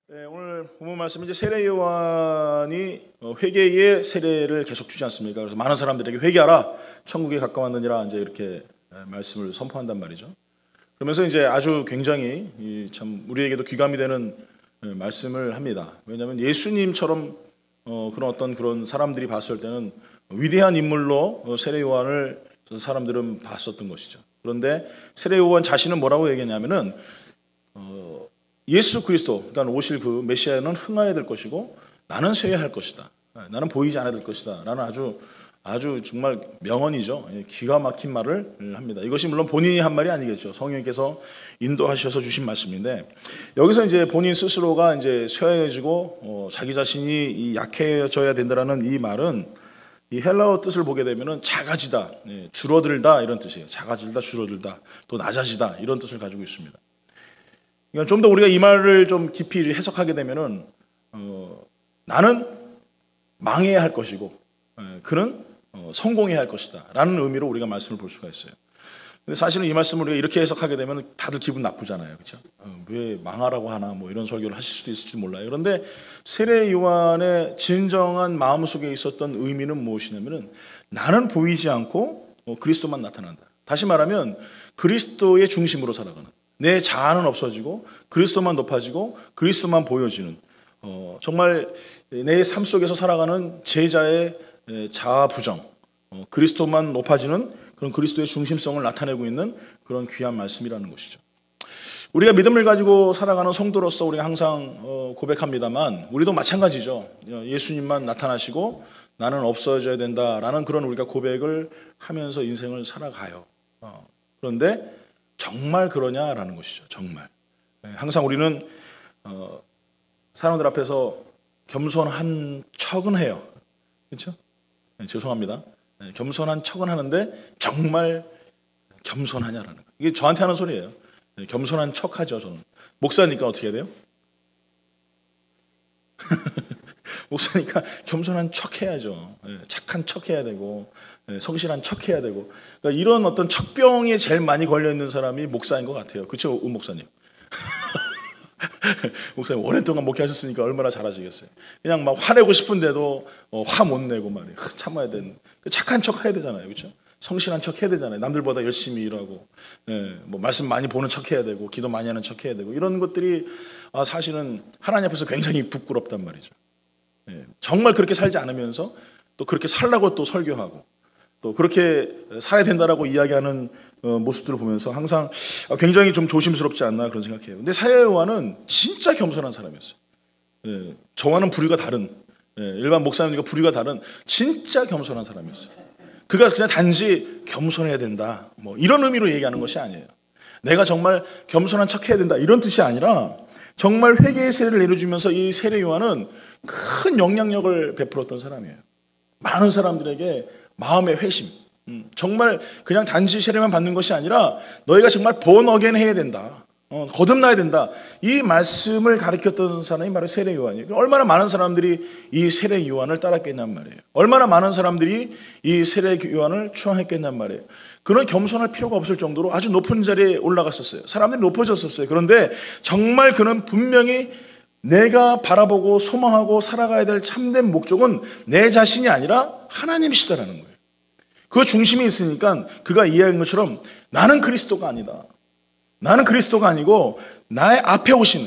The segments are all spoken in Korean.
네, 오늘 본문 말씀은 이제 세례 요한이 회개의 세례를 계속 주지 않습니까? 그래서 많은 사람들에게 회개하라, 천국에 가까웠느니라 이제 이렇게 말씀을 선포한단 말이죠. 그러면서 이제 아주 굉장히 참 우리에게도 귀감이 되는 말씀을 합니다. 왜냐하면 예수님처럼 그런 사람들이 봤을 때는 위대한 인물로 세례 요한을 사람들은 봤었던 것이죠. 그런데 세례 요한 자신은 뭐라고 얘기했냐면은 예수 그리스도, 그러니까 오실 그 메시아는 흥하여야 될 것이고 나는 쇠할 것이다. 나는 보이지 않아야 될 것이다. 라는 아주 정말 명언이죠. 기가 막힌 말을 합니다. 이것이 물론 본인이 한 말이 아니겠죠. 성령님께서 인도하셔서 주신 말씀인데, 여기서 이제 본인 스스로가 이제 쇠해지고 자기 자신이 약해져야 된다라는 이 말은 이 헬라어 뜻을 보게 되면은 작아지다, 줄어들다 이런 뜻이에요. 작아지다, 줄어들다, 또 낮아지다 이런 뜻을 가지고 있습니다. 그러니까 좀 더 우리가 이 말을 좀 깊이 해석하게 되면은 나는 망해야 할 것이고 그는 성공해야 할 것이다 라는 의미로 우리가 말씀을 볼 수가 있어요. 근데 사실은 이 말씀을 우리가 이렇게 해석하게 되면 다들 기분 나쁘잖아요. 그렇죠? 왜 망하라고 하나 뭐 이런 설교를 하실 수도 있을지 몰라요. 그런데 세례 요한의 진정한 마음속에 있었던 의미는 무엇이냐면은 나는 보이지 않고 그리스도만 나타난다. 다시 말하면 그리스도의 중심으로 살아가는, 내 자아는 없어지고 그리스도만 높아지고 그리스도만 보여지는, 정말 내 삶 속에서 살아가는 제자의 자아 부정, 그리스도만 높아지는 그런 그리스도의 중심성을 나타내고 있는 그런 귀한 말씀이라는 것이죠. 우리가 믿음을 가지고 살아가는 성도로서 우리가 항상 고백합니다만 우리도 마찬가지죠. 예수님만 나타나시고 나는 없어져야 된다라는 그런 우리가 고백을 하면서 인생을 살아가요. 그런데 정말 그러냐라는 것이죠. 정말. 항상 우리는 사람들 앞에서 겸손한 척은 해요. 그렇죠? 죄송합니다. 겸손한 척은 하는데 정말 겸손하냐라는 거예요. 이게 저한테 하는 소리예요. 겸손한 척하죠. 저는 목사니까 어떻게 해야 돼요? 목사니까 겸손한 척해야죠. 착한 척해야 되고 성실한 척해야 되고, 그러니까 이런 어떤 척병에 제일 많이 걸려 있는 사람이 목사인 것 같아요. 그렇죠, 은 목사님? 목사님 오랫동안 목회하셨으니까 얼마나 잘하시겠어요. 그냥 막 화내고 싶은데도 화 못 내고 말이에요. 참아야 되는, 착한 척 해야 되잖아요. 그렇죠? 성실한 척 해야 되잖아요. 남들보다 열심히 일하고, 뭐 말씀 많이 보는 척 해야 되고, 기도 많이 하는 척 해야 되고, 이런 것들이 사실은 하나님 앞에서 굉장히 부끄럽단 말이죠. 정말 그렇게 살지 않으면서 또 그렇게 살라고 또 설교하고 또 그렇게 살아야 된다라고 이야기하는 모습들을 보면서 항상 굉장히 좀 조심스럽지 않나 그런 생각해요. 근데 세례 요한은 진짜 겸손한 사람이었어요. 저와는 부류가 다른, 일반 목사님들과 부류가 다른 진짜 겸손한 사람이었어요. 그가 그냥 단지 겸손해야 된다 뭐 이런 의미로 얘기하는 것이 아니에요. 내가 정말 겸손한 척 해야 된다 이런 뜻이 아니라 정말 회개의 세례를 내려주면서 이 세례 요한은 큰 영향력을 베풀었던 사람이에요. 많은 사람들에게 마음의 회심, 정말 그냥 단지 세례만 받는 것이 아니라 너희가 정말 born again 해야 된다, 거듭나야 된다, 이 말씀을 가르쳤던 사람이 바로 세례 요한이에요. 얼마나 많은 사람들이 이 세례 요한을 따랐겠냔 말이에요. 얼마나 많은 사람들이 이 세례 요한을 추앙했겠냔 말이에요. 그런 겸손할 필요가 없을 정도로 아주 높은 자리에 올라갔었어요. 사람들이 높아졌었어요. 그런데 정말 그는 분명히 내가 바라보고 소망하고 살아가야 될 참된 목적은 내 자신이 아니라 하나님이시다라는 거예요. 그 중심에 있으니까 그가 이해한 것처럼 나는 그리스도가 아니다. 나는 그리스도가 아니고 나의 앞에 오시는,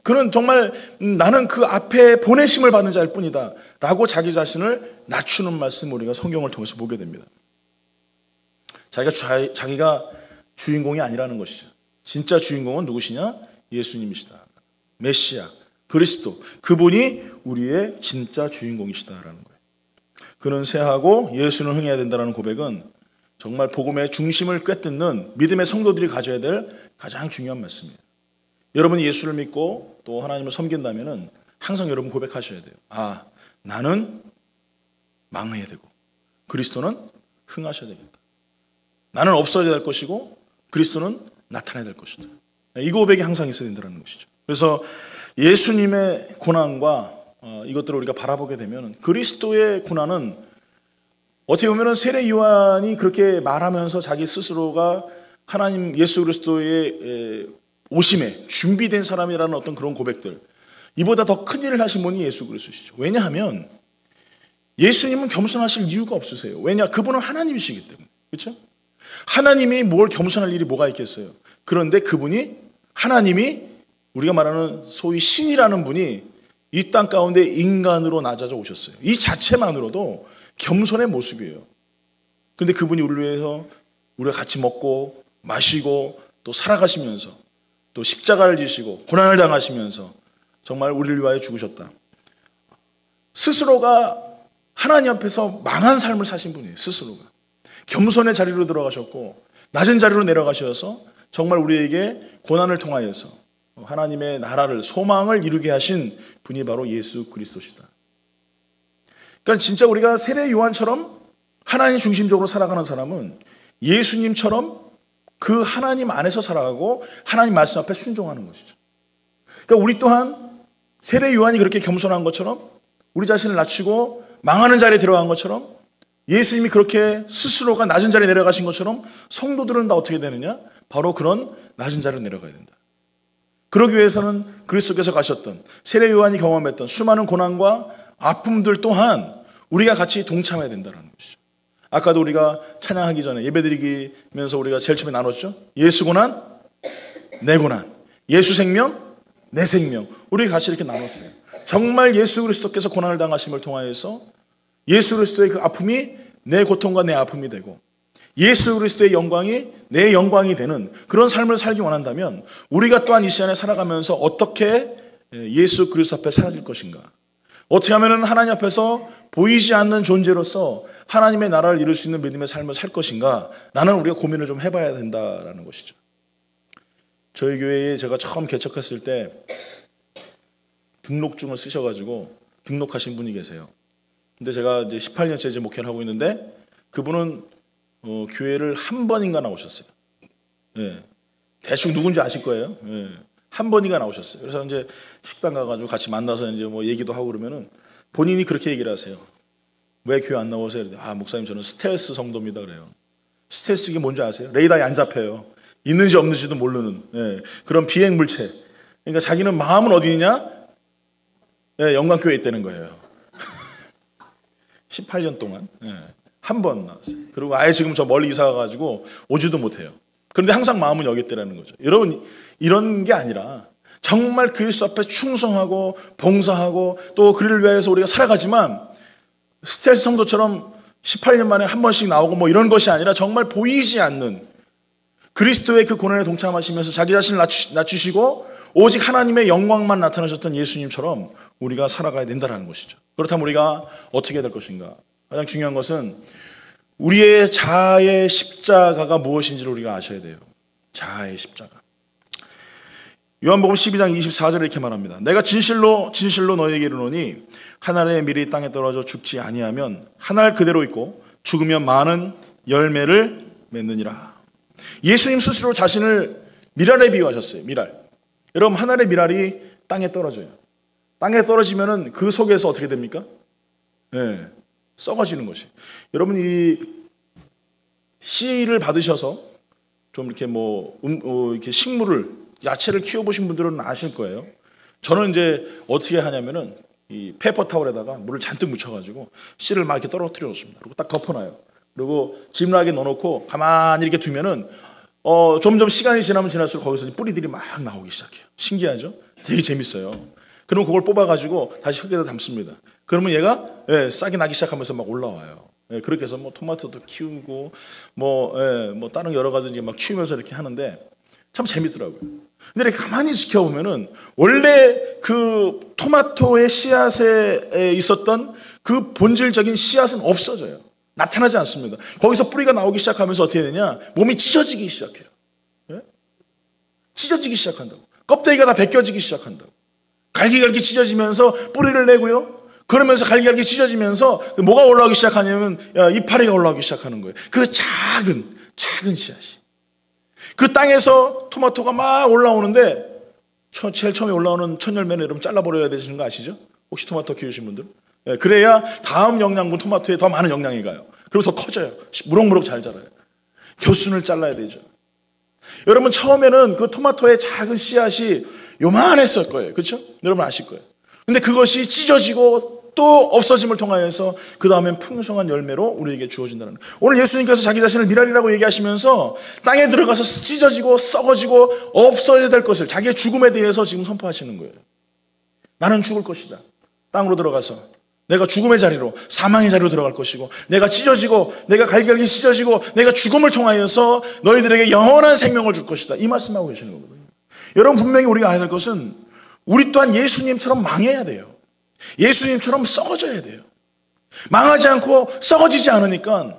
그는 정말 나는 그 앞에 보내심을 받는 자일 뿐이다 라고 자기 자신을 낮추는 말씀을 우리가 성경을 통해서 보게 됩니다. 자기가 주인공이 아니라는 것이죠. 진짜 주인공은 누구시냐? 예수님이시다. 메시아, 그리스도, 그분이 우리의 진짜 주인공이시다라는 거예요. 그는 쇠하고 예수는 흥해야 된다는 고백은 정말 복음의 중심을 꿰뚫는 믿음의 성도들이 가져야 될 가장 중요한 말씀이에요. 여러분이 예수를 믿고 또 하나님을 섬긴다면 항상 여러분 고백하셔야 돼요. 나는 망해야 되고 그리스도는 흥하셔야 되겠다. 나는 없어져야 될 것이고 그리스도는 나타나야 될 것이다. 이 고백이 항상 있어야 된다는 것이죠. 그래서 예수님의 고난과 이것들을 우리가 바라보게 되면 그리스도의 고난은 어떻게 보면 세례 요한이 그렇게 말하면서 자기 스스로가 하나님 예수 그리스도의 오심에 준비된 사람이라는 어떤 그런 고백들, 이보다 더 큰 일을 하신 분이 예수 그리스도시죠. 왜냐하면 예수님은 겸손하실 이유가 없으세요. 왜냐? 그분은 하나님이시기 때문에. 그렇죠? 하나님이 뭘 겸손할 일이 뭐가 있겠어요. 그런데 그분이, 하나님이, 우리가 말하는 소위 신이라는 분이 이 땅 가운데 인간으로 낮아져 오셨어요. 이 자체만으로도 겸손의 모습이에요. 그런데 그분이 우리를 위해서 우리가 같이 먹고 마시고 또 살아가시면서 또 십자가를 지시고 고난을 당하시면서 정말 우리를 위하여 죽으셨다. 스스로가 하나님 앞에서 망한 삶을 사신 분이에요. 스스로가. 겸손의 자리로 들어가셨고 낮은 자리로 내려가셔서 정말 우리에게 고난을 통하여서 하나님의 나라를, 소망을 이루게 하신 분이 바로 예수 그리스도시다. 그러니까 진짜 우리가 세례 요한처럼 하나님 중심적으로 살아가는 사람은 예수님처럼 그 하나님 안에서 살아가고 하나님 말씀 앞에 순종하는 것이죠. 그러니까 우리 또한 세례 요한이 그렇게 겸손한 것처럼 우리 자신을 낮추고 망하는 자리에 들어간 것처럼 예수님이 그렇게 스스로가 낮은 자리에 내려가신 것처럼 성도들은 다 어떻게 되느냐? 바로 그런 낮은 자리로 내려가야 된다. 그러기 위해서는 그리스도께서 가셨던, 세례 요한이 경험했던 수많은 고난과 아픔들 또한 우리가 같이 동참해야 된다는 것이죠. 아까도 우리가 찬양하기 전에 예배드리면서 우리가 제일 처음에 나눴죠. 예수 고난, 내 고난. 예수 생명, 내 생명. 우리 같이 이렇게 나눴어요. 정말 예수 그리스도께서 고난을 당하심을 통하여서 예수 그리스도의 그 아픔이 내 고통과 내 아픔이 되고 예수 그리스도의 영광이 내 영광이 되는 그런 삶을 살기 원한다면 우리가 또한 이 시간에 살아가면서 어떻게 예수 그리스도 앞에 살아질 것인가, 어떻게 하면 하나님 앞에서 보이지 않는 존재로서 하나님의 나라를 이룰 수 있는 믿음의 삶을 살 것인가, 나는 우리가 고민을 좀 해봐야 된다라는 것이죠. 저희 교회에 제가 처음 개척했을 때 등록증을 쓰셔가지고 등록하신 분이 계세요. 근데 제가 이제 18년째 이제 목회를 하고 있는데 그분은 교회를 한 번인가 나오셨어요. 예. 대충 누군지 아실 거예요. 예. 한 번인가 나오셨어요. 그래서 이제 식당 가가지고 같이 만나서 이제 뭐 얘기도 하고 그러면은 본인이 그렇게 얘기를 하세요. 왜 교회 안 나오세요? 아, 목사님 저는 스텔스 성도입니다 그래요. 스텔스 이게 뭔지 아세요? 레이더에 안 잡혀요. 있는지 없는지도 모르는 그런 비행 물체. 그러니까 자기는 마음은 어디 있냐? 영광교회에 있다는 거예요. 18년 동안 한 번 나왔어요. 그리고 아예 지금 저 멀리 이사 가가지고 오지도 못해요. 그런데 항상 마음은 여기 있다는 거죠. 여러분, 이런 게 아니라 정말 그리스도 앞에 충성하고 봉사하고 또 그를 위해서 우리가 살아가지만 스텔스 성도처럼 18년 만에 한 번씩 나오고 뭐 이런 것이 아니라 정말 보이지 않는 그리스도의 그 고난에 동참하시면서 자기 자신을 낮추시고 오직 하나님의 영광만 나타나셨던 예수님처럼 우리가 살아가야 된다는 것이죠. 그렇다면 우리가 어떻게 해야 될 것인가? 가장 중요한 것은 우리의 자아의 십자가가 무엇인지를 우리가 아셔야 돼요. 자아의 십자가. 요한복음 12장 24절에 이렇게 말합니다. 내가 진실로 진실로 너희에게 이르노니 한 알의 밀이 땅에 떨어져 죽지 아니하면 한 알 그대로 있고 죽으면 많은 열매를 맺느니라. 예수님 스스로 자신을 밀알에 비유하셨어요. 밀알. 여러분, 한 알의 밀알이 땅에 떨어져요. 땅에 떨어지면은 그 속에서 어떻게 됩니까? 썩어지는 것이. 여러분, 이 씨를 받으셔서 좀 이렇게 이렇게 식물을, 야채를 키워보신 분들은 아실 거예요. 저는 이제 어떻게 하냐면은 이 페이퍼 타월에다가 물을 잔뜩 묻혀가지고 씨를 막 이렇게 떨어뜨려 놓습니다. 그리고 딱 덮어놔요. 그리고 지문하게 넣어놓고 가만히 이렇게 두면은 점점 시간이 지나면 지날수록 거기서 뿌리들이 막 나오기 시작해요. 신기하죠? 되게 재밌어요. 그럼 그걸 뽑아가지고 다시 흙에다 담습니다. 그러면 얘가 싹이 나기 시작하면서 막 올라와요. 그렇게 해서 뭐 토마토도 키우고 뭐 다른 여러 가지 막 키우면서 이렇게 하는데 참 재밌더라고요. 근데 이렇게 가만히 지켜보면은 원래 그 토마토의 씨앗에 있었던 그 본질적인 씨앗은 없어져요. 나타나지 않습니다. 거기서 뿌리가 나오기 시작하면서 어떻게 되냐? 몸이 찢어지기 시작해요. 찢어지기 시작한다고. 껍데기가 다 벗겨지기 시작한다고. 갈기갈기 찢어지면서 뿌리를 내고요. 그러면서 갈기갈기 찢어지면서 뭐가 올라오기 시작하냐면 이파리가 올라오기 시작하는 거예요. 그 작은 씨앗이. 그 땅에서 토마토가 막 올라오는데 제일 처음에 올라오는 첫 열매는 여러분 잘라버려야 되시는 거 아시죠? 혹시 토마토 키우신 분들? 그래야 다음 영양분 토마토에 더 많은 영양이 가요. 그리고 더 커져요. 무럭무럭 잘 자라요. 겨순을 잘라야 되죠. 여러분, 처음에는 그 토마토의 작은 씨앗이 요만했을 거예요. 그렇죠? 여러분 아실 거예요. 근데 그것이 찢어지고 또 없어짐을 통하여서 그 다음엔 풍성한 열매로 우리에게 주어진다는 거예요. 오늘 예수님께서 자기 자신을 미랄이라고 얘기하시면서 땅에 들어가서 찢어지고 썩어지고 없어야 될 것을, 자기의 죽음에 대해서 지금 선포하시는 거예요. 나는 죽을 것이다. 땅으로 들어가서 내가 죽음의 자리로, 사망의 자리로 들어갈 것이고, 내가 찢어지고 내가 갈기갈기 찢어지고 내가 죽음을 통하여서 너희들에게 영원한 생명을 줄 것이다. 이 말씀하고 계시는 거거든요. 여러분, 분명히 우리가 알아야 될 것은 우리 또한 예수님처럼 망해야 돼요. 예수님처럼 썩어져야 돼요. 망하지 않고 썩어지지 않으니까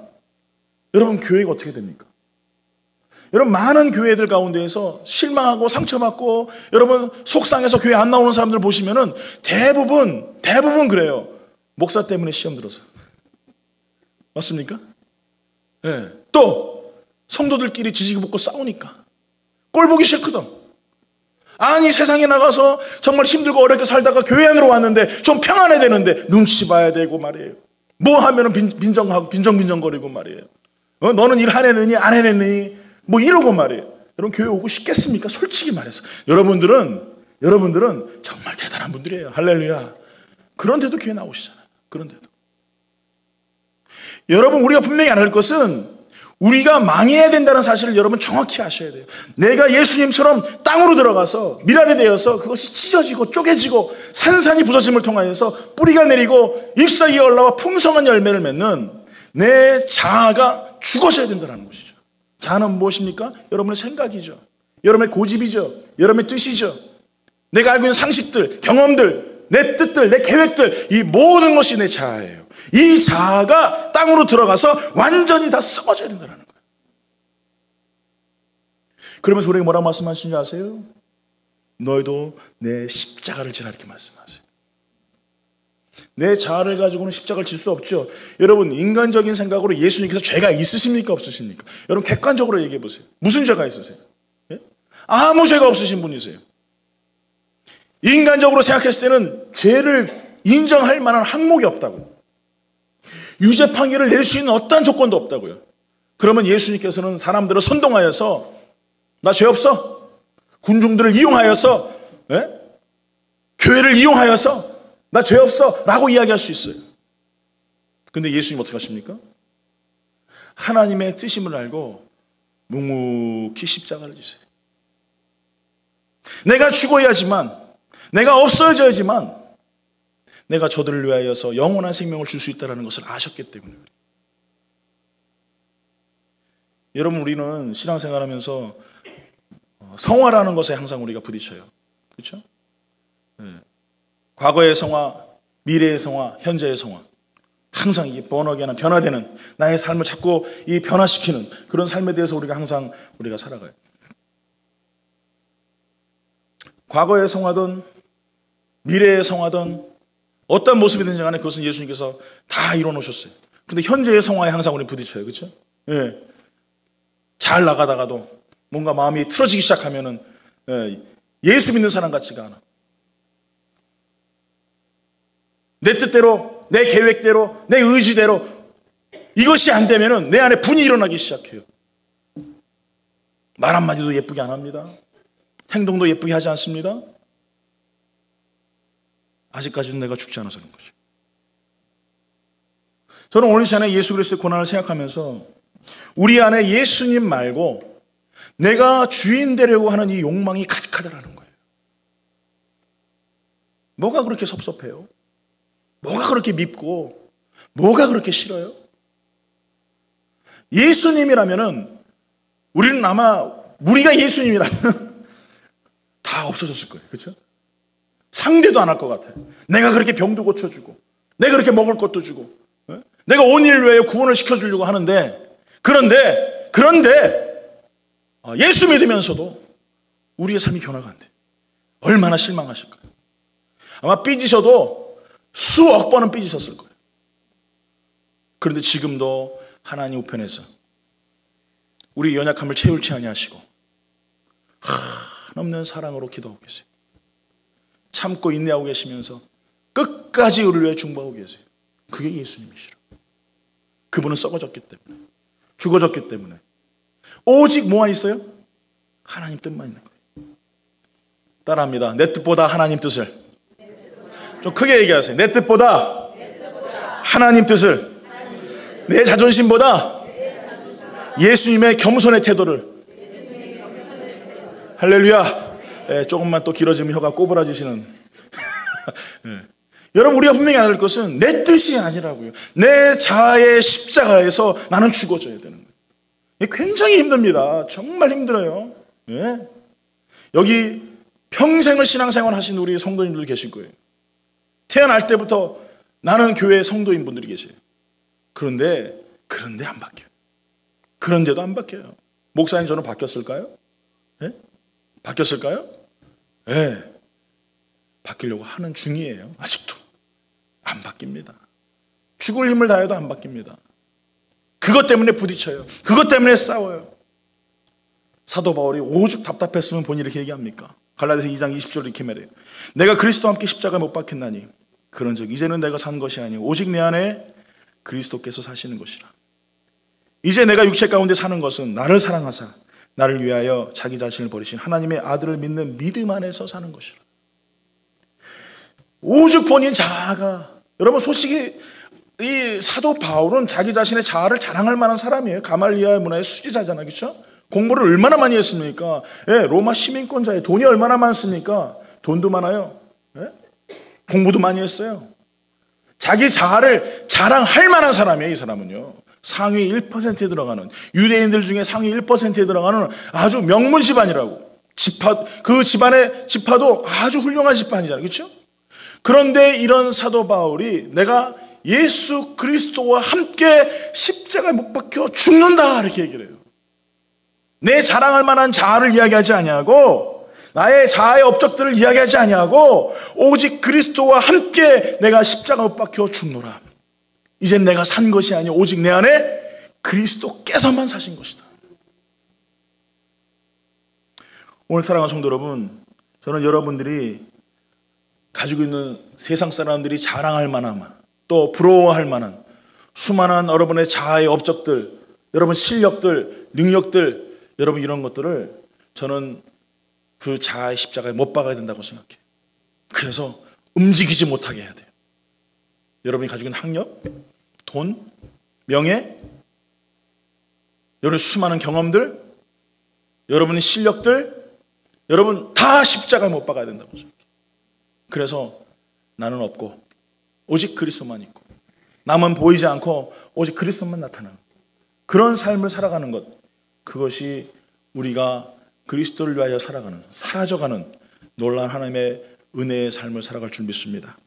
여러분, 교회가 어떻게 됩니까? 여러분, 많은 교회들 가운데에서 실망하고 상처받고 여러분 속상해서 교회 안 나오는 사람들 보시면은 대부분 그래요. 목사 때문에 시험 들어서. 맞습니까? 네. 또 성도들끼리 지지고 볶고 싸우니까 꼴 보기 싫거든. 아니, 세상에 나가서 정말 힘들고 어렵게 살다가 교회 안으로 왔는데 좀 평안해야 되는데 눈치 봐야 되고 말이에요. 뭐 하면은 빈정거리고 말이에요. 너는 일 해내느니 안 해내느니 뭐 이러고 말이에요. 여러분, 교회 오고 싶겠습니까? 솔직히 말해서 여러분들은 정말 대단한 분들이에요. 할렐루야. 그런데도 교회 나오시잖아요. 그런데도 여러분, 우리가 분명히 알아야 할 것은 우리가 망해야 된다는 사실을 여러분 정확히 아셔야 돼요. 내가 예수님처럼 땅으로 들어가서 미랄이 되어서 그것이 찢어지고 쪼개지고 산산이 부서짐을 통하여서 뿌리가 내리고 잎사귀가 올라와 풍성한 열매를 맺는 내 자아가 죽어져야 된다는 것이죠. 자아는 무엇입니까? 여러분의 생각이죠. 여러분의 고집이죠. 여러분의 뜻이죠. 내가 알고 있는 상식들, 경험들, 내 뜻들, 내 계획들, 이 모든 것이 내 자아예요. 이 자아가 땅으로 들어가서 완전히 다 썩어져야 된다는 거예요. 그러면서 우리에게 뭐라고 말씀하시는지 아세요? 너희도 내 십자가를 지라, 이렇게 말씀하세요. 내 자아를 가지고는 십자가를 질 수 없죠. 여러분, 인간적인 생각으로 예수님께서 죄가 있으십니까, 없으십니까? 여러분, 객관적으로 얘기해 보세요. 무슨 죄가 있으세요? 예? 아무 죄가 없으신 분이세요. 인간적으로 생각했을 때는 죄를 인정할 만한 항목이 없다고요. 유죄 판결을 낼 수 있는 어떠한 조건도 없다고요. 그러면 예수님께서는 사람들을 선동하여서 나 죄 없어? 군중들을 이용하여서, 예? 교회를 이용하여서 나 죄 없어 라고 이야기할 수 있어요. 근데 예수님 어떻게 하십니까? 하나님의 뜻임을 알고 묵묵히 십자가를 지세요. 내가 죽어야지만, 내가 없어져야지만 내가 저들을 위하여서 영원한 생명을 줄 수 있다는 것을 아셨기 때문에. 여러분, 우리는 신앙생활하면서 성화라는 것에 항상 우리가 부딪혀요. 그렇죠? 네. 과거의 성화, 미래의 성화, 현재의 성화. 항상 이 번역에는 변화되는 나의 삶을 자꾸 이 변화시키는 그런 삶에 대해서 우리가 살아가요. 과거의 성화든 미래의 성화든 어떤 모습이든지 간에 그것은 예수님께서 다 이뤄놓으셨어요. 그런데 현재의 성화에 항상 우리 부딪혀요. 그렇죠? 예. 잘 나가다가도 뭔가 마음이 틀어지기 시작하면은 예수 믿는 사람 같지가 않아. 내 뜻대로, 내 계획대로, 내 의지대로 이것이 안 되면은 내 안에 분이 일어나기 시작해요. 말 한마디도 예쁘게 안 합니다. 행동도 예쁘게 하지 않습니다. 아직까지는 내가 죽지 않아서 그런 거죠. 저는 오늘 시간에 예수 그리스도의 고난을 생각하면서 우리 안에 예수님 말고 내가 주인 되려고 하는 이 욕망이 가득하다라는 거예요. 뭐가 그렇게 섭섭해요? 뭐가 그렇게 밉고 뭐가 그렇게 싫어요? 예수님이라면은 우리는 아마 우리가 예수님이라면 다 없어졌을 거예요. 그렇죠? 상대도 안 할 것 같아요. 내가 그렇게 병도 고쳐주고 내가 그렇게 먹을 것도 주고 내가 온 일 외에 구원을 시켜주려고 하는데 그런데 예수 믿으면서도 우리의 삶이 변화가 안 돼. 얼마나 실망하실까요? 아마 삐지셔도 수억 번은 삐지셨을 거예요. 그런데 지금도 하나님 우편에서 우리 연약함을 채울지 아니하시고 한없는 사랑으로 기도하고 계세요. 참고 인내하고 계시면서 끝까지 우리를 위해 중보하고 계세요. 그게 예수님이시라. 그분은 썩어졌기 때문에, 죽어졌기 때문에 오직 뭐가 있어요? 하나님 뜻만 있는 거예요. 따라합니다. 내 뜻보다 하나님 뜻을. 좀 크게 얘기하세요. 내 뜻보다 하나님 뜻을. 내 자존심보다 예수님의 겸손의 태도를. 할렐루야. 예, 조금만 또 길어지면 혀가 꼬부라지시는. 예. 여러분, 우리가 분명히 알아야 할 것은 내 뜻이 아니라고요. 내 자아의 십자가에서 나는 죽어져야 되는 거예요. 굉장히 힘듭니다. 정말 힘들어요. 예. 여기 평생을 신앙생활 하신 우리 성도님들 계실 거예요. 태어날 때부터 나는 교회 성도인 분들이 계세요. 그런데 안 바뀌어요. 그런데도 안 바뀌어요. 목사님, 저는 바뀌었을까요? 예? 바뀌었을까요? 예. 바뀌려고 하는 중이에요. 아직도 안 바뀝니다. 죽을 힘을 다해도 안 바뀝니다. 그것 때문에 부딪혀요. 그것 때문에 싸워요. 사도 바울이 오죽 답답했으면 본인이 이렇게 얘기합니까? 갈라디아서 2장 20절 이렇게 말해요. 내가 그리스도와 함께 십자가에 못 박혔나니 그런즉 이제는 내가 산 것이 아니오 오직 내 안에 그리스도께서 사시는 것이라. 이제 내가 육체 가운데 사는 것은 나를 사랑하사 나를 위하여 자기 자신을 버리신 하나님의 아들을 믿는 믿음 안에서 사는 것이라. 오죽 본인 자아가, 여러분 솔직히 이 사도 바울은 자기 자신의 자아를 자랑할 만한 사람이에요. 가말리아 문화의 수지자잖아요. 그렇죠? 공부를 얼마나 많이 했습니까? 예, 로마 시민권자예요. 돈이 얼마나 많습니까? 돈도 많아요. 예? 공부도 많이 했어요. 자기 자아를 자랑할 만한 사람이에요. 이 사람은요. 상위 1%에 들어가는, 유대인들 중에 상위 1%에 들어가는 아주 명문 집안이라고. 그 집안의 지파도 아주 훌륭한 집안이잖아요. 그렇죠? 그런데 이런 사도 바울이 내가 예수 그리스도와 함께 십자가에 못 박혀 죽는다 이렇게 얘기를 해요. 내 자랑할 만한 자아를 이야기하지 아니하고 나의 자아의 업적들을 이야기하지 아니하고 오직 그리스도와 함께 내가 십자가에 못 박혀 죽노라. 이젠 내가 산 것이 아니오 오직 내 안에 그리스도께서만 사신 것이다. 오늘 사랑하는 성도 여러분, 저는 여러분들이 가지고 있는 세상 사람들이 자랑할 만한, 또 부러워할 만한 수많은 여러분의 자아의 업적들, 여러분 실력들, 능력들, 여러분 이런 것들을 저는 그 자아의 십자가에 못 박아야 된다고 생각해요. 그래서 움직이지 못하게 해야 돼요. 여러분이 가지고 있는 학력, 돈, 명예, 여러분의 수많은 경험들, 여러분의 실력들, 여러분 다 십자가에 못 박아야 된다고 생각해요. 그래서 나는 없고 오직 그리스도만 있고 남은 보이지 않고 오직 그리스도만 나타나는 그런 삶을 살아가는 것, 그것이 우리가 그리스도를 위하여 살아가는, 사라져가는 놀라운 하나님의 은혜의 삶을 살아갈 줄 믿습니다.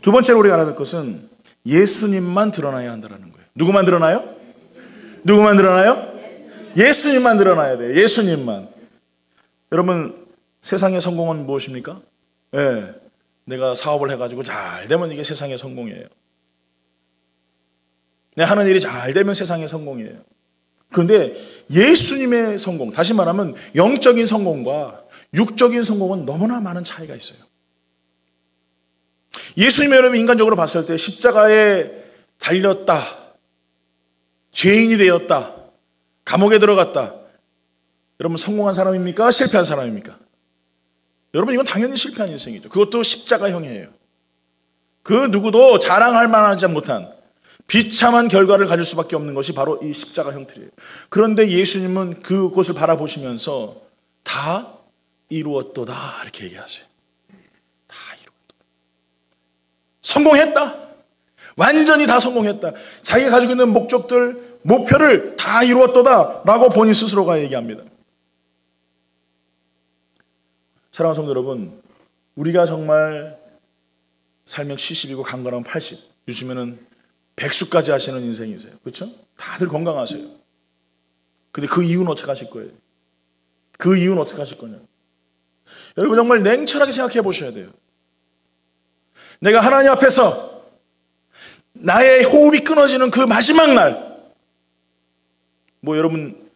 두 번째로 우리가 알아야 될 것은 예수님만 드러나야 한다는 거예요. 누구만 드러나요? 누구만 드러나요? 예수님만 드러나야 돼요. 예수님만. 여러분, 세상의 성공은 무엇입니까? 예, 내가 사업을 해가지고 잘 되면 이게 세상의 성공이에요. 내가 하는 일이 잘 되면 세상의 성공이에요. 그런데 예수님의 성공, 다시 말하면 영적인 성공과 육적인 성공은 너무나 많은 차이가 있어요. 예수님이 여러분 인간적으로 봤을 때 십자가에 달렸다, 죄인이 되었다, 감옥에 들어갔다. 여러분 성공한 사람입니까? 실패한 사람입니까? 여러분 이건 당연히 실패한 인생이죠. 그것도 십자가형이에요. 그 누구도 자랑할 만하지 못한 비참한 결과를 가질 수밖에 없는 것이 바로 이 십자가 형틀이에요. 그런데 예수님은 그곳을 바라보시면서 다 이루었도다 이렇게 얘기하세요. 다 이루었도다. 성공했다. 완전히 다 성공했다. 자기가 가지고 있는 목적들, 목표를 다 이루었도다 라고 본인 스스로가 얘기합니다. 사랑하는 성도 여러분, 우리가 정말 살면 70이고 강건하면 80, 요즘에는 100수까지 하시는 인생이세요. 그렇죠? 다들 건강하세요. 근데 그 이유는 어떻게 하실 거예요? 그 이유는 어떻게 하실 거냐? 여러분 정말 냉철하게 생각해 보셔야 돼요. 내가 하나님 앞에서 나의 호흡이 끊어지는 그 마지막 날, 뭐 여러분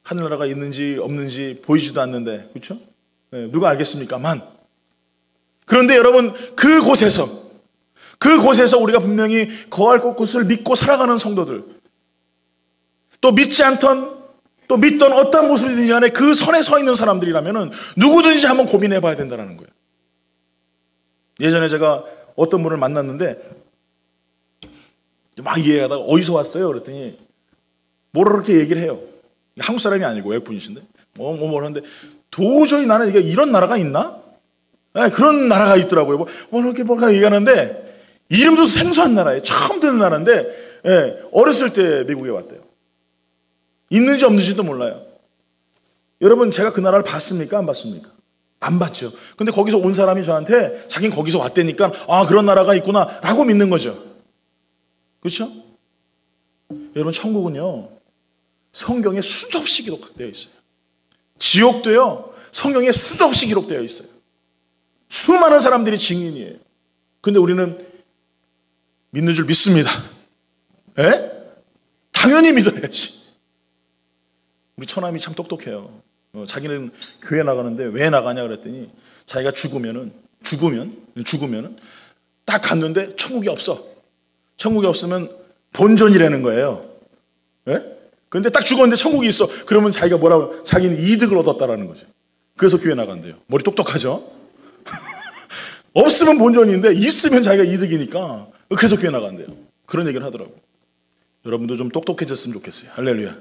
하늘나라가 있는지 없는지 보이지도 않는데, 그렇죠? 네, 누가 알겠습니까만. 그런데 여러분 그곳에서 우리가 분명히 거할 곳을 믿고 살아가는 성도들, 또 믿지 않던 또 믿던 어떤 모습이든지 간에 그 선에 서 있는 사람들이라면 누구든지 한번 고민해 봐야 된다는 거예요. 예전에 제가 어떤 분을 만났는데 막 이해하다가 어디서 왔어요? 그랬더니 뭐라 그렇게 얘기를 해요. 한국 사람이 아니고 외국분이신데 뭐 하는데 도저히 나는 이게 이런 나라가 있나? 네, 그런 나라가 있더라고요. 뭐 이렇게 뭔가 얘기하는데 이름도 생소한 나라예요. 처음 듣는 나라인데 예, 어렸을 때 미국에 왔대요. 있는지 없는지도 몰라요. 여러분 제가 그 나라를 봤습니까? 안 봤습니까? 안 봤죠. 근데 거기서 온 사람이 저한테 자기는 거기서 왔다니까 아 그런 나라가 있구나 라고 믿는 거죠. 그렇죠? 여러분 천국은요 성경에 수도 없이 기록되어 있어요. 지옥도요 성경에 수도 없이 기록되어 있어요. 수많은 사람들이 증인이에요. 근데 우리는 믿는 줄 믿습니다. 에? 당연히 믿어야지. 우리 처남이 참 똑똑해요. 자기는 교회 나가는데 왜 나가냐 그랬더니 자기가 죽으면은 딱 갔는데 천국이 없어. 천국이 없으면 본전이라는 거예요. 예? 그런데 딱 죽었는데 천국이 있어. 그러면 자기가 뭐라고? 자기는 이득을 얻었다라는 거죠. 그래서 교회 나간대요. 머리 똑똑하죠? 없으면 본전인데 있으면 자기가 이득이니까 그래서 교회 나간대요. 그런 얘기를 하더라고요. 여러분도 좀 똑똑해졌으면 좋겠어요. 할렐루야.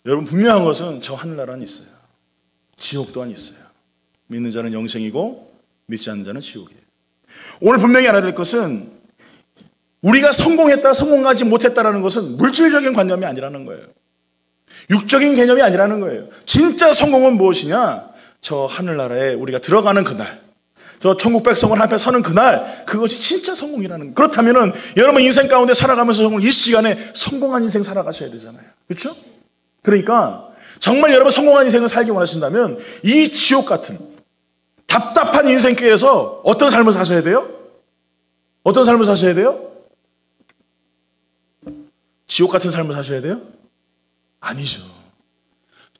여러분 분명한 것은 저 하늘나라는 있어요. 지옥 또한 있어요. 믿는 자는 영생이고 믿지 않는 자는 지옥이에요. 오늘 분명히 알아야 될 것은 우리가 성공했다 성공하지 못했다라는 것은 물질적인 관념이 아니라는 거예요. 육적인 개념이 아니라는 거예요. 진짜 성공은 무엇이냐? 저 하늘나라에 우리가 들어가는 그날, 저 천국 백성을 앞에 서는 그날, 그것이 진짜 성공이라는 거예요. 그렇다면 여러분 인생 가운데 살아가면서 이 시간에 성공한 인생 살아가셔야 되잖아요. 그렇죠? 그러니까 정말 여러분 성공한 인생을 살기 원하신다면 이 지옥 같은 답답한 인생길에서 어떤 삶을 사셔야 돼요? 어떤 삶을 사셔야 돼요? 지옥 같은 삶을 사셔야 돼요? 아니죠.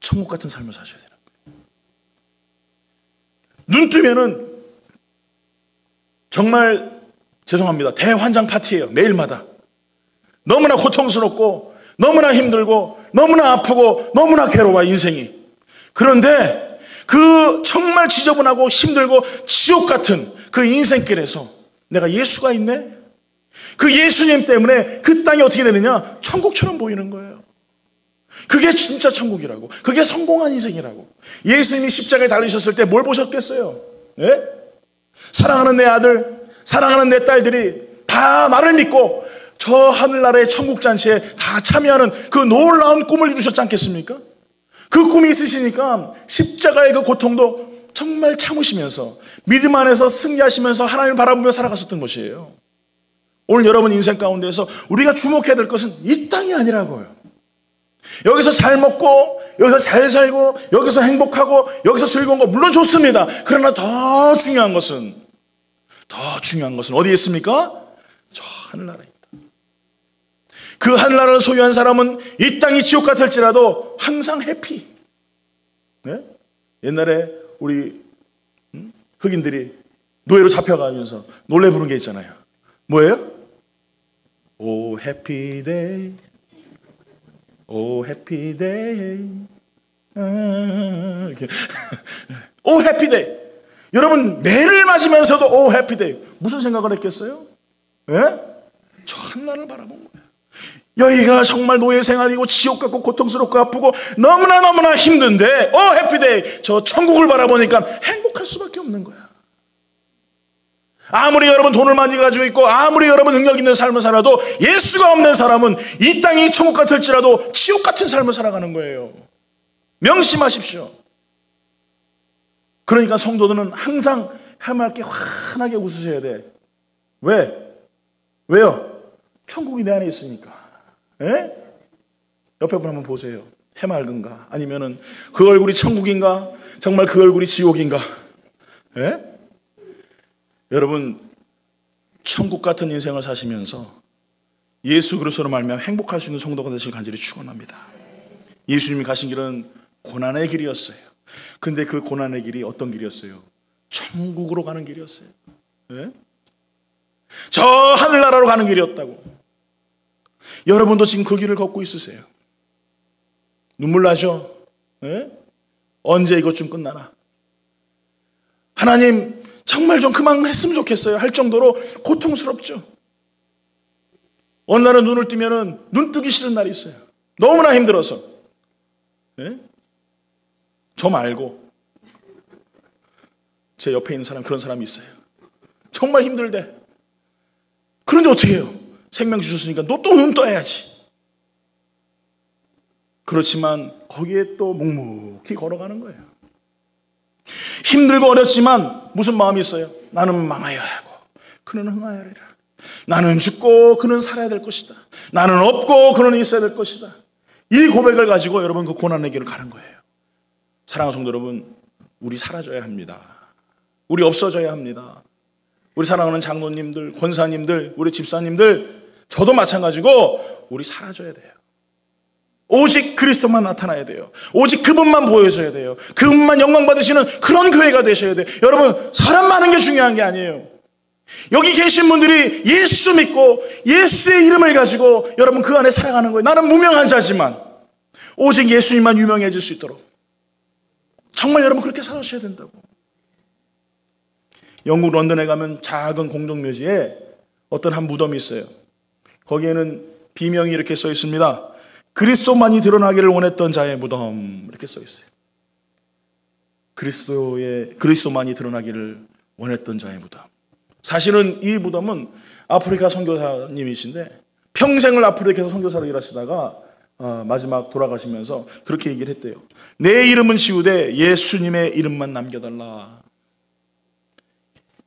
천국 같은 삶을 사셔야 되는 거예요. 눈 뜨면은 정말 죄송합니다. 대환장 파티예요. 매일마다. 너무나 고통스럽고 너무나 힘들고 너무나 아프고 너무나 괴로워 인생이. 그런데 그 정말 지저분하고 힘들고 지옥 같은 그 인생길에서 내가 예수가 있네? 그 예수님 때문에 그 땅이 어떻게 되느냐? 천국처럼 보이는 거예요. 그게 진짜 천국이라고. 그게 성공한 인생이라고. 예수님이 십자가에 달리셨을 때 뭘 보셨겠어요? 예? 사랑하는 내 아들, 사랑하는 내 딸들이 다 나를 믿고 저 하늘나라의 천국잔치에 다 참여하는 그 놀라운 꿈을 이루셨지 않겠습니까? 그 꿈이 있으시니까 십자가의 그 고통도 정말 참으시면서 믿음 안에서 승리하시면서 하나님을 바라보며 살아갔었던 것이에요. 오늘 여러분 인생 가운데서 우리가 주목해야 될 것은 이 땅이 아니라고요. 여기서 잘 먹고 여기서 잘 살고 여기서 행복하고 여기서 즐거운 거 물론 좋습니다. 그러나 더 중요한 것은 어디에 있습니까? 저 하늘나라에 있다. 그 하늘나라를 소유한 사람은 이 땅이 지옥 같을지라도 항상 해피. 네? 옛날에 우리 흑인들이 노예로 잡혀가면서 노래 부른 게 있잖아요. 뭐예요? 오 해피 데이 오 해피 데이 이렇게 오 해피 데이. 여러분 매를 맞으면서도 오 해피 데이 무슨 생각을 했겠어요? 예? 저 하늘나라를 바라본 거예요. 여기가 정말 노예 생활이고 지옥 같고 고통스럽고 아프고 너무나 힘든데 오 해피데이 저 천국을 바라보니까 행복할 수밖에 없는 거야. 아무리 여러분 돈을 많이 가지고 있고 아무리 여러분 능력 있는 삶을 살아도 예수가 없는 사람은 이 땅이 천국 같을지라도 지옥 같은 삶을 살아가는 거예요. 명심하십시오. 그러니까 성도들은 항상 해맑게 환하게 웃으셔야 돼. 왜요? 천국이 내 안에 있으니까. 예? 옆에 분 한번 보세요. 해맑은가? 아니면은 그 얼굴이 천국인가? 정말 그 얼굴이 지옥인가? 예? 여러분 천국 같은 인생을 사시면서 예수 그리스도로 말미암아 행복할 수 있는 성도가 되시길 간절히 축원합니다. 예수님이 가신 길은 고난의 길이었어요. 근데 그 고난의 길이 어떤 길이었어요? 천국으로 가는 길이었어요. 예? 저 하늘나라로 가는 길이었다고. 여러분도 지금 그 길을 걷고 있으세요. 눈물 나죠? 예? 언제 이것 좀 끝나나? 하나님 정말 좀 그만 했으면 좋겠어요 할 정도로 고통스럽죠. 어느 날은 눈을 뜨면은 눈 뜨기 싫은 날이 있어요. 너무나 힘들어서. 예? 저 말고 제 옆에 있는 사람, 그런 사람이 있어요. 정말 힘들대. 그런데 어떻게 해요? 생명 주셨으니까 너 또 눈 떠야지. 그렇지만 거기에 또 묵묵히 걸어가는 거예요. 힘들고 어렵지만 무슨 마음이 있어요? 나는 망하여야 하고 그는 흥하여리라. 나는 죽고 그는 살아야 될 것이다. 나는 없고 그는 있어야 될 것이다. 이 고백을 가지고 여러분 그 고난의 길을 가는 거예요. 사랑하는 성도 여러분, 우리 사라져야 합니다. 우리 없어져야 합니다. 우리 사랑하는 장로님들, 권사님들, 우리 집사님들, 저도 마찬가지고 우리 사라져야 돼요. 오직 그리스도만 나타나야 돼요. 오직 그분만 보여줘야 돼요. 그분만 영광 받으시는 그런 교회가 되셔야 돼요. 여러분, 사람 많은 게 중요한 게 아니에요. 여기 계신 분들이 예수 믿고 예수의 이름을 가지고 여러분 그 안에 살아가는 거예요. 나는 무명한 자지만 오직 예수님만 유명해질 수 있도록 정말 여러분 그렇게 살아셔야 된다고. 영국 런던에 가면 작은 공동묘지에 어떤 한 무덤이 있어요. 거기에는 비명이 이렇게 써 있습니다. 그리스도만이 드러나기를 원했던 자의 무덤, 이렇게 써 있어요. 그리스도만이 드러나기를 원했던 자의 무덤. 사실은 이 무덤은 아프리카 선교사님이신데 평생을 아프리카에서 선교사로 일하시다가 마지막 돌아가시면서 그렇게 얘기를 했대요. 내 이름은 지우되 예수님의 이름만 남겨달라.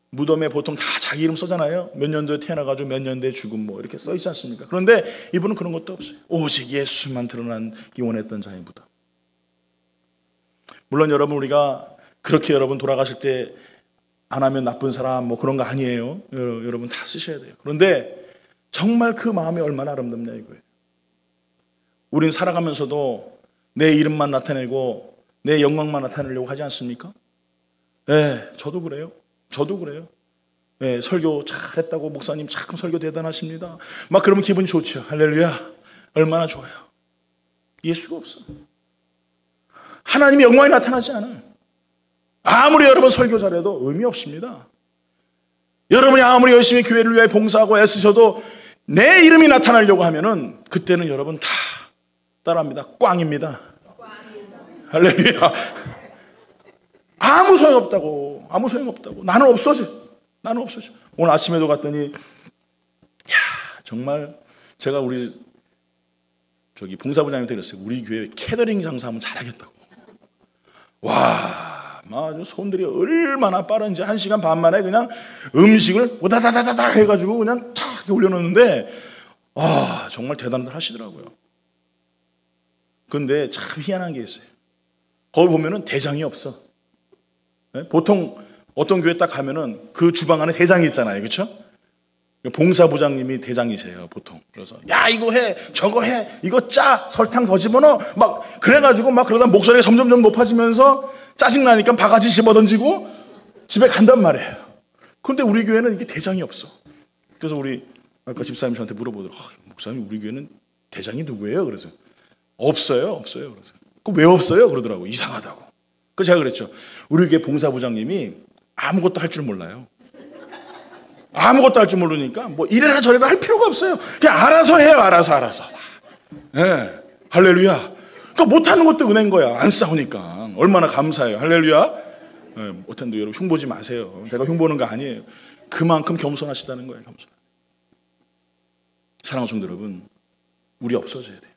무덤에 보통 다 자기 이름 써잖아요. 몇 년도에 태어나가지고 몇 년도에 죽음 뭐 이렇게 써 있지 않습니까? 그런데 이분은 그런 것도 없어요. 오직 예수만 드러나기 원했던 자의 무덤. 물론 여러분 우리가 그렇게 여러분 돌아가실 때 안 하면 나쁜 사람 뭐 그런 거 아니에요. 여러분 다 쓰셔야 돼요. 그런데 정말 그 마음이 얼마나 아름답냐 이거예요. 우린 살아가면서도 내 이름만 나타내고 내 영광만 나타내려고 하지 않습니까? 네, 저도 그래요. 네, 설교 잘했다고 목사님 참 설교 대단하십니다. 막 그러면 기분이 좋죠. 할렐루야. 얼마나 좋아요. 예수가 없어. 하나님의 영광이 나타나지 않아요. 아무리 여러분 설교 잘해도 의미 없습니다. 여러분이 아무리 열심히 교회를 위해 봉사하고 애쓰셔도 내 이름이 나타나려고 하면은 그때는 여러분 다 따라합니다. 꽝입니다. 할렐루야. 아무 소용없다고. 나는 없어져. 오늘 아침에도 갔더니 정말 제가 우리 봉사부장님한테 그랬어요. 우리 교회 캐터링 장사하면 잘하겠다고. 와, 아주 손들이 얼마나 빠른지 1시간 반 만에 그냥 음식을 오다다다다다 해가지고 그냥 탁 올려놓는데 정말 대단들 하시더라고요. 근데 참 희한한 게 있어요. 거기 보면은 대장이 없어. 보통 어떤 교회 딱 가면은 그 주방 안에 대장이 있잖아요. 그렇죠? 봉사부장님이 대장이세요, 보통. 그래서 야, 이거 해, 저거 해, 이거 짜, 설탕 더 집어넣어. 막 그래가지고 막 그러다 목소리가 점점점 높아지면서 짜증나니까 바가지 집어던지고 집에 간단 말이에요. 그런데 우리 교회는 이게 대장이 없어. 그래서 우리 아까 집사님 저한테 물어보더라고요. 목사님, 우리 교회는 대장이 누구예요? 그래서 없어요. 그래서 왜 없어요? 그러더라고요. 이상하다고. 그래서 제가 그랬죠. 우리 교회 봉사부장님이 아무것도 할 줄 몰라요. 아무것도 할 줄 모르니까 뭐 이래라 저래라 할 필요가 없어요. 그냥 알아서 해요. 알아서. 네. 할렐루야. 그러니까 못하는 것도 은혜인 거야. 안 싸우니까. 얼마나 감사해요. 할렐루야. 네. 못하는데 여러분 흉보지 마세요. 제가 흉보는 거 아니에요. 그만큼 겸손하시다는 거예요. 겸손. 사랑하는 성도 여러분, 우리 없어져야 돼요.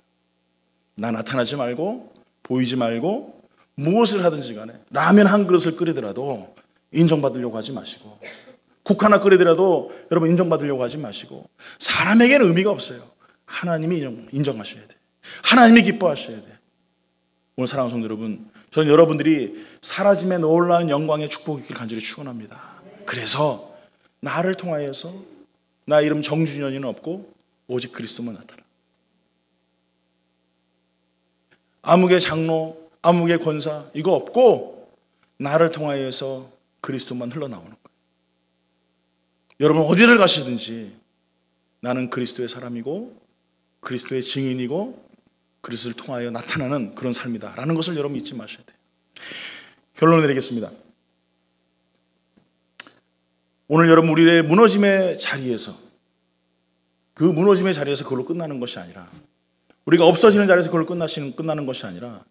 나 나타나지 말고 보이지 말고 무엇을 하든지 간에 라면 한 그릇을 끓이더라도 인정받으려고 하지 마시고, 국 하나 끓이더라도 여러분 인정받으려고 하지 마시고, 사람에게는 의미가 없어요. 하나님이 인정하셔야 돼. 하나님이 기뻐하셔야 돼. 오늘 사랑하는 성도 여러분, 저는 여러분들이 사라짐에 놀라운 영광의 축복이 있길 간절히 축원합니다. 그래서 나를 통하여서 나 이름 정준현이는 없고 오직 그리스도만 나타나. 아무개 장로, 아무개 권사 이거 없고 나를 통하여서 그리스도만 흘러나오는 거예요. 여러분 어디를 가시든지 나는 그리스도의 사람이고 그리스도의 증인이고 그리스도를 통하여 나타나는 그런 삶이다라는 것을 여러분 잊지 마셔야 돼요. 결론을 내리겠습니다. 오늘 여러분 우리의 무너짐의 자리에서, 그 무너짐의 자리에서 그걸로 끝나는 것이 아니라, 우리가 없어지는 자리에서 그걸로 끝나는 것이 아니라,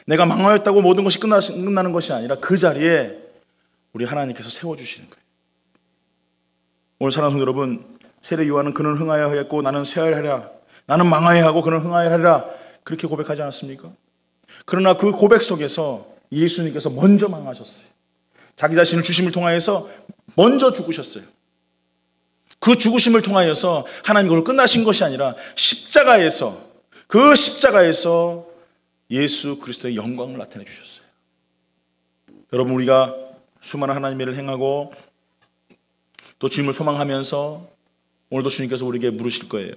내가 망하였다고 모든 것이 끝나는 것이 아니라 그 자리에 우리 하나님께서 세워주시는 거예요. 오늘 사랑하는 여러분, 세례 요한은 그는 흥하여 하였고 나는 쇠하여 하리라, 나는 망하여 하고 그는 흥하여 하리라, 그렇게 고백하지 않았습니까? 그러나 그 고백 속에서 예수님께서 먼저 망하셨어요. 자기 자신을 주심을 통하여서 먼저 죽으셨어요. 그 죽으심을 통하여서 하나님 그걸 끝나신 것이 아니라 십자가에서, 그 십자가에서 예수 그리스도의 영광을 나타내 주셨어요. 여러분, 우리가 수많은 하나님의 일을 행하고 또 주님을 소망하면서 오늘도 주님께서 우리에게 물으실 거예요.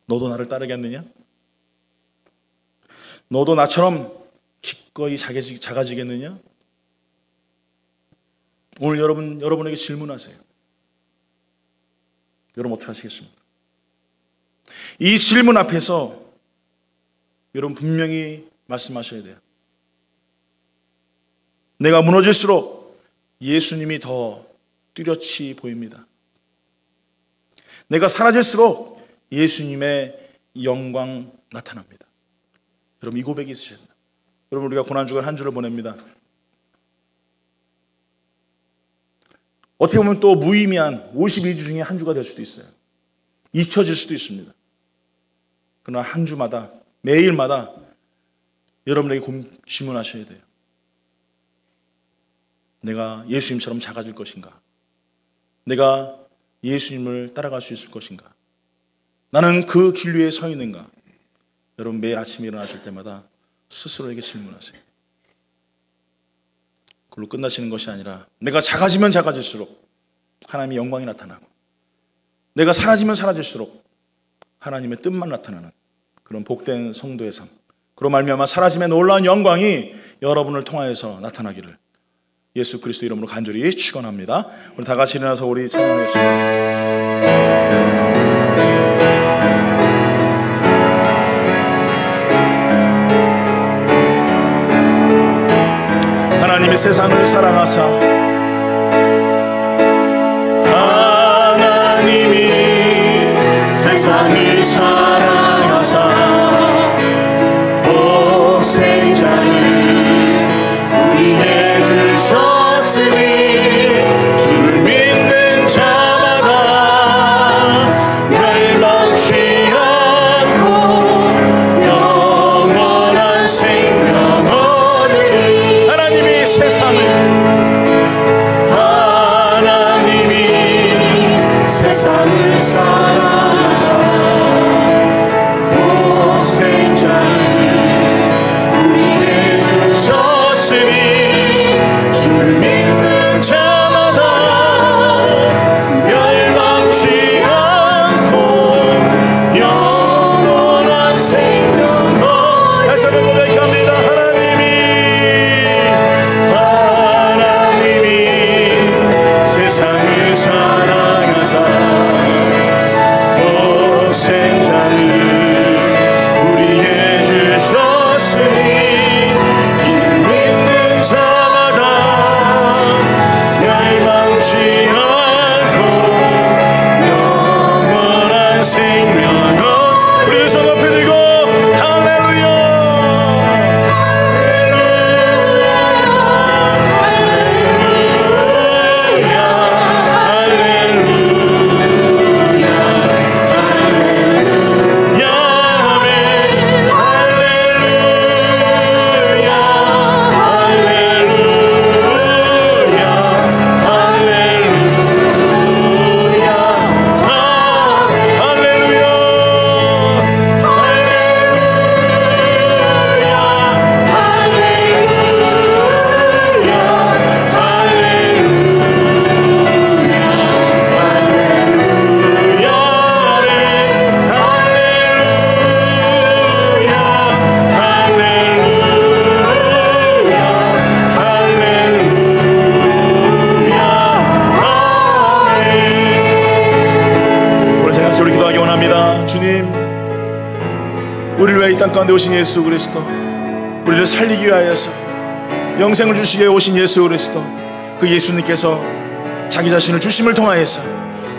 너도 나를 따르겠느냐? 너도 나처럼 기꺼이 작아지겠느냐? 오늘 여러분에게 질문하세요. 여러분 어떻게 하시겠습니까? 이 질문 앞에서 여러분 분명히 말씀하셔야 돼요. 내가 무너질수록 예수님이 더 뚜렷이 보입니다. 내가 사라질수록 예수님의 영광 나타납니다. 여러분 이 고백이 있으셔야 돼요. 여러분 우리가 고난주간 한 주를 보냅니다. 어떻게 보면 또 무의미한 52주 중에 한 주가 될 수도 있어요. 잊혀질 수도 있습니다. 그러나 한 주마다, 매일마다 여러분에게 질문하셔야 돼요. 내가 예수님처럼 작아질 것인가? 내가 예수님을 따라갈 수 있을 것인가? 나는 그 길 위에 서 있는가? 여러분 매일 아침에 일어나실 때마다 스스로에게 질문하세요. 그걸로 끝나시는 것이 아니라 내가 작아지면 작아질수록 하나님의 영광이 나타나고, 내가 사라지면 사라질수록 하나님의 뜻만 나타나는 그런 복된 성도의 삶, 그로 말미암아 사라짐의 놀라운 영광이 여러분을 통하여서 나타나기를 예수 그리스도 이름으로 간절히 축원합니다. 우리 다 같이 일어나서 우리 찬양하겠습니다. 하나님이 세상을 사랑하사, 하나님이 세상을 사랑하사 독생자를 우리에게 주셨으니 주를 믿는 자마다 멸망치 않고 영원한 생명 얻으리. 하나님이 세상을 사랑하사 독생자를 우리에게 주셨으니 주를 믿는 자마다 멸망치 않고 영원한 생명을. 다시 한번 고백합니다. 하나님이 세상을 사랑하사 독생자를 우리에게 주셨으니 주를 믿는 자마다 멸망치 않고 영원한 생명을. 우리 손 높이 들고 할렐루야. 가운데 오신 예수 그리스도, 우리를 살리기 위하여서 영생을 주시기 위해 오신 예수 그리스도, 그 예수님께서 자기 자신을 주심을 통하여서,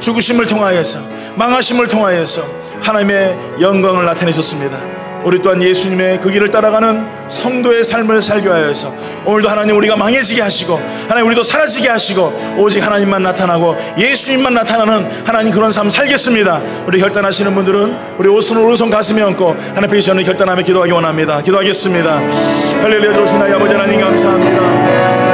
죽으심을 통하여서, 망하심을 통하여서 하나님의 영광을 나타내셨습니다. 우리 또한 예수님의 그 길을 따라가는 성도의 삶을 살게 하여서 오늘도 하나님 우리가 망해지게 하시고, 하나님 우리도 사라지게 하시고, 오직 하나님만 나타나고 예수님만 나타나는 하나님 그런 삶 살겠습니다. 우리 결단하시는 분들은 우리 오른손 가슴에 얹고 하나님 앞에 계시는 결단하며 기도하기 원합니다. 기도하겠습니다. 할렐루야. 좋으신 나의 아버지 하나님 감사합니다.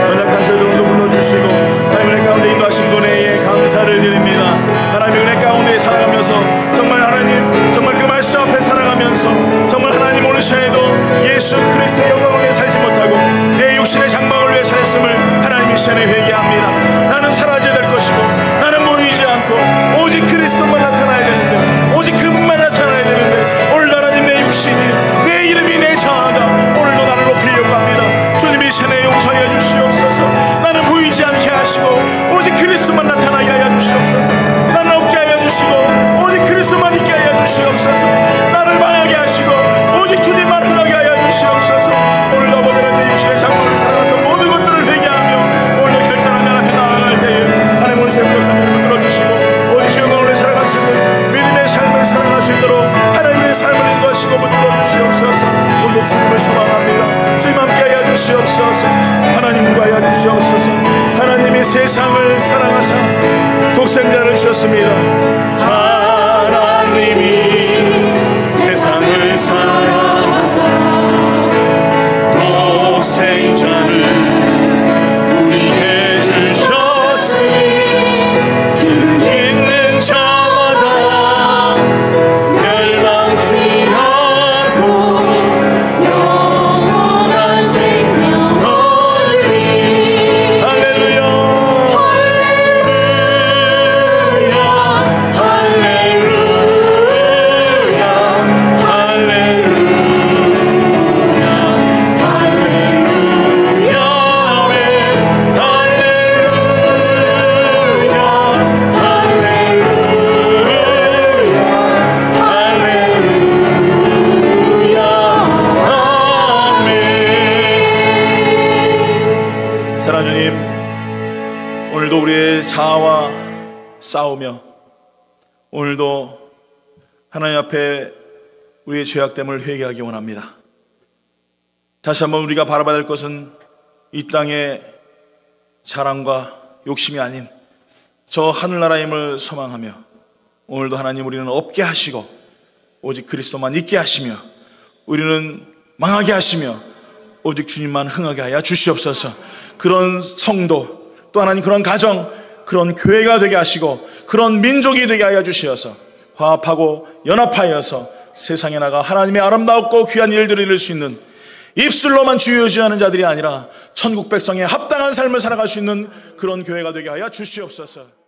연약한 저희들도 불러주시고 하나님 은혜 가운데 인도하신 은혜에 감사를 드립니다. 하나님 은혜 가운데 살아가면서 정말 하나님, 정말 그 말씀 앞에 살아가면서 정말 하나님 오늘 시간에도 예수 그리스도의 영광을 위해 살지 못하고 내 육신의 장막을 위해 살았음을 하나님 이 시간에 회개합니다. 나는 사라져야 될 것이고 나는 보이지 않고 오직 그리스도만 나타나야 되는데, 오직 그분만 나타나야 되는데, 오늘 하나님 내 육신이, 내 이름이, 내 자아가 오늘도 나를 높이려고 합니다. 주님 이 시간에 용서해 주시옵소서. 나는 보이지 않게 하시고 오직 그리스도만 나타나게 하여 주시옵소서. 나는 없게 하여 주시고 오직 그리스도만 있게 하여 주시옵소서. 나를 망하게 하시고 오직 주님만 흥하게 하여 주시옵소서. 오늘도 아버지는 내 육신의 장막을 살아갔던 모든 것들을 회개하며 오늘도 결단하며 앞에 나아갈 때에 하나님 오늘 새벽에 들어주시고 오직 영광을 살아갈 수 있는 믿음의 삶을 살아갈 수 있도록 하나님의 삶을 인도하시고 붙들어 주시옵소서. 오늘도 주님을 소망합니다. 주님 함께 하여 주시옵소서. 하나님과 하여 주시옵소서. 하나님이 세상을 사랑하사 독생자를 주셨습니다. 하나님이 세상을 사랑하사 독생자를 우리에게 주셨으니 믿는 자마다 멸망치 않고 영원한 생명 얻으리. 할렐루야 할렐루야 오늘도 우리의 자아와 싸우며 오늘도 하나님 앞에 우리의 죄악됨을 회개하기 원합니다. 다시 한번 우리가 바라봐야 될 것은 이 땅의 자랑과 욕심이 아닌 저 하늘나라임을 소망하며 오늘도 하나님 우리는 없게 하시고 오직 그리스도만 있게 하시며 우리는 망하게 하시며 오직 주님만 흥하게 하여 주시옵소서. 그런 성도 또 하나님 그런 가정, 그런 교회가 되게 하시고 그런 민족이 되게 하여 주시어서 화합하고 연합하여서 세상에 나가 하나님의 아름답고 귀한 일들을 이룰 수 있는, 입술로만 주여지하는 자들이 아니라 천국 백성의 합당한 삶을 살아갈 수 있는 그런 교회가 되게 하여 주시옵소서.